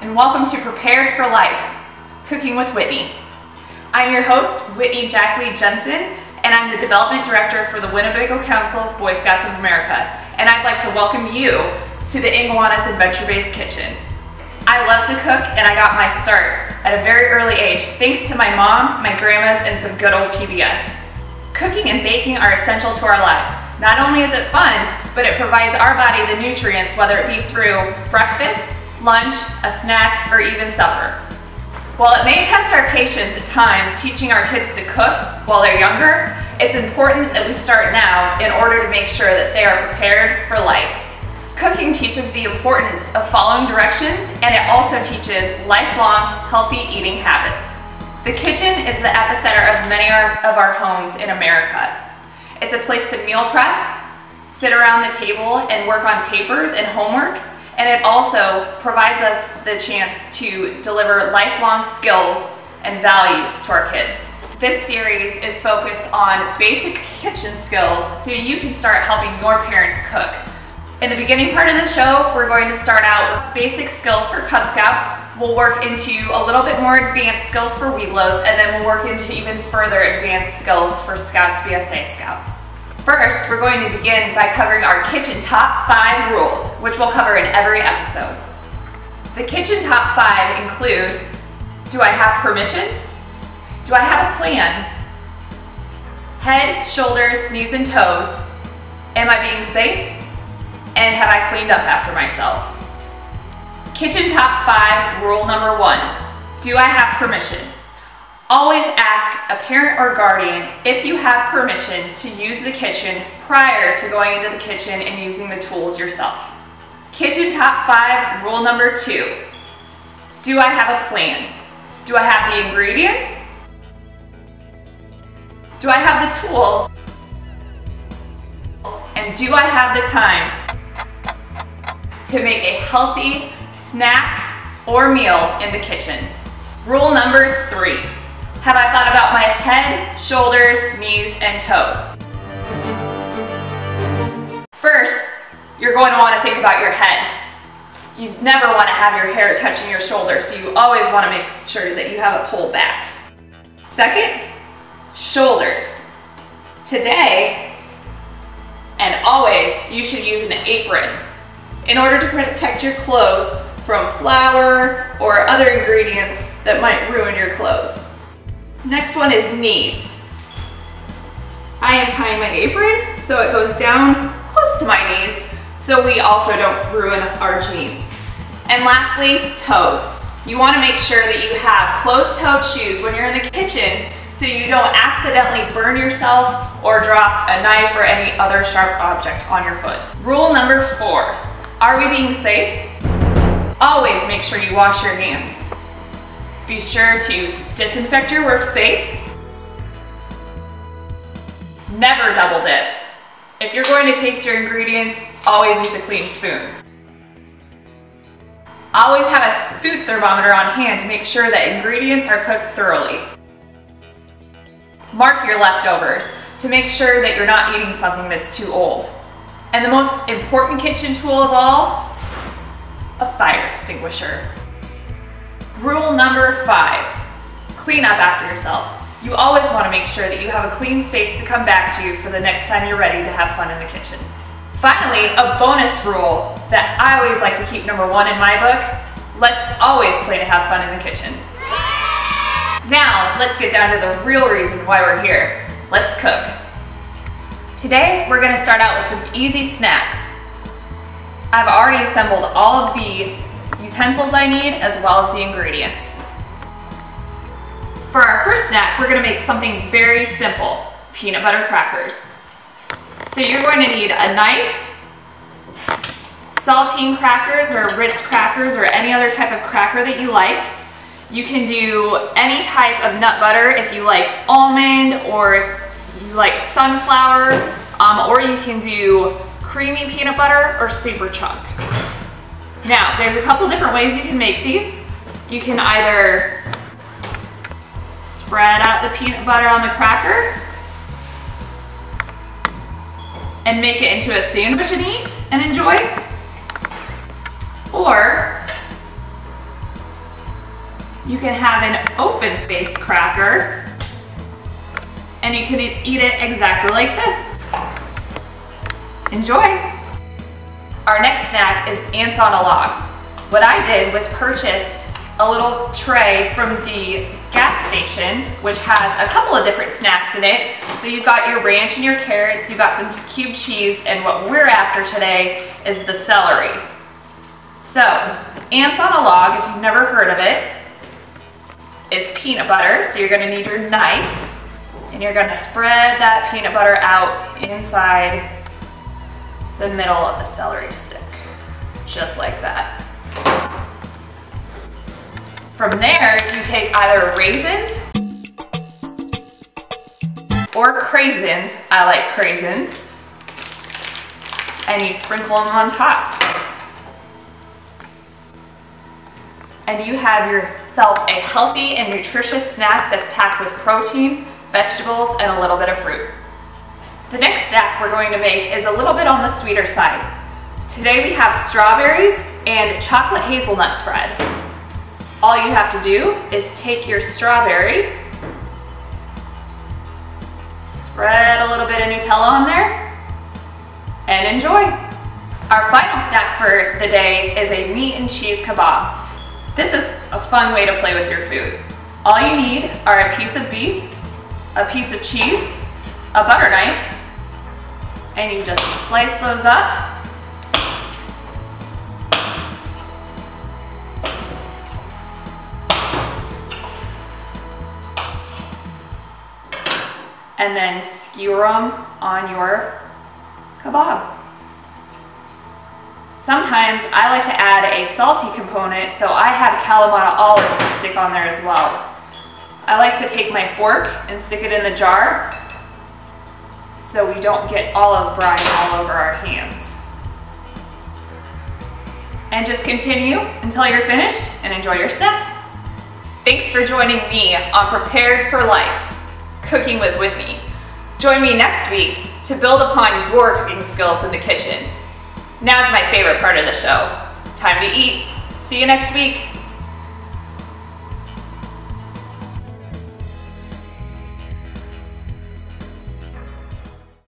and welcome to Prepared for Life, Cooking with Whitney. I'm your host, Whitney Jackley Jensen, and I'm the Development Director for the Winnebago Council Boy Scouts of America, and I'd like to welcome you to the Iguana's Adventure-Based Kitchen. I love to cook, and I got my start at a very early age thanks to my mom, my grandmas, and some good old PBS. Cooking and baking are essential to our lives. Not only is it fun, but it provides our body the nutrients, whether it be through breakfast, lunch, a snack, or even supper. While it may test our patience at times teaching our kids to cook while they're younger, it's important that we start now in order to make sure that they are prepared for life. Cooking teaches the importance of following directions, and it also teaches lifelong healthy eating habits. The kitchen is the epicenter of many of our homes in America. It's a place to meal prep, sit around the table and work on papers and homework, and it also provides us the chance to deliver lifelong skills and values to our kids. This series is focused on basic kitchen skills so you can start helping your parents cook. In the beginning part of the show, we're going to start out with basic skills for Cub Scouts. We'll work into a little bit more advanced skills for Webelos, and then we'll work into even further advanced skills for Scouts BSA Scouts. First, we're going to begin by covering our kitchen top 5 rules, which we'll cover in every episode. The kitchen top 5 include, do I have permission? Do I have a plan? Head, shoulders, knees, and toes. Am I being safe? And have I cleaned up after myself? Kitchen top 5 rule number 1, do I have permission? Always ask a parent or guardian if you have permission to use the kitchen prior to going into the kitchen and using the tools yourself. Kitchen top 5 rule number 2, do I have a plan? Do I have the ingredients? Do I have the tools? And do I have the time to make a healthy snack or meal in the kitchen? Rule number 3, have I thought about my head, shoulders, knees, and toes? First, you're going to want to think about your head. You never want to have your hair touching your shoulders, so you always want to make sure that you have it pulled back. Second, shoulders. Today, and always, you should use an apron in order to protect your clothes from flour or other ingredients that might ruin your clothes. Next one is knees. I am tying my apron so it goes down close to my knees so we also don't ruin our jeans. And lastly, toes. You want to make sure that you have closed-toed shoes when you're in the kitchen so you don't accidentally burn yourself or drop a knife or any other sharp object on your foot. Rule number 4, are we being safe? Always make sure you wash your hands. Be sure to disinfect your workspace. Never double dip. If you're going to taste your ingredients, always use a clean spoon. Always have a food thermometer on hand to make sure that ingredients are cooked thoroughly. Mark your leftovers to make sure that you're not eating something that's too old. And the most important kitchen tool of all, a fire extinguisher. Rule number 5, clean up after yourself. You always want to make sure that you have a clean space to come back to for the next time you're ready to have fun in the kitchen. Finally, a bonus rule that I always like to keep number 1 in my book, let's always play to have fun in the kitchen. Now, let's get down to the real reason why we're here. Let's cook. Today, we're going to start out with some easy snacks. I've already assembled all of the utensils I need as well as the ingredients. For our first snack, we're going to make something very simple, peanut butter crackers. So you're going to need a knife, saltine crackers or Ritz crackers or any other type of cracker that you like. You can do any type of nut butter if you like almond or if you like sunflower, or you can do creamy peanut butter or super chunk. Now, there's a couple different ways you can make these. You can either spread out the peanut butter on the cracker and make it into a sandwich and eat and enjoy, or You can have an open-faced cracker, and you can eat it exactly like this. Enjoy! Our next snack is ants on a log. What I did was purchased a little tray from the gas station, which has a couple of different snacks in it. So you've got your ranch and your carrots, you've got some cubed cheese, and what we're after today is the celery. So, ants on a log, if you've never heard of it, is peanut butter. So you're gonna need your knife, and you're gonna spread that peanut butter out inside the middle of the celery stick, just like that. From there, you take either raisins or craisins, I like craisins, and you sprinkle them on top. And you have yourself a healthy and nutritious snack that's packed with protein, vegetables, and a little bit of fruit. The next snack we're going to make is a little bit on the sweeter side. Today we have strawberries and chocolate hazelnut spread. All you have to do is take your strawberry, spread a little bit of Nutella on there, and enjoy. Our final snack for the day is a meat and cheese kebab. This is a fun way to play with your food. All you need are a piece of beef, a piece of cheese, a butter knife, and you just slice those up. And then skewer them on your kebab. Sometimes I like to add a salty component, so I have Kalamata olives to stick on there as well. I like to take my fork and stick it in the jar so we don't get olive brine all over our hands. And just continue until you're finished and enjoy your snack. Thanks for joining me on Prepared for Life, Cooking with Whitney. Join me next week to build upon your cooking skills in the kitchen. Now's my favorite part of the show. Time to eat. See you next week.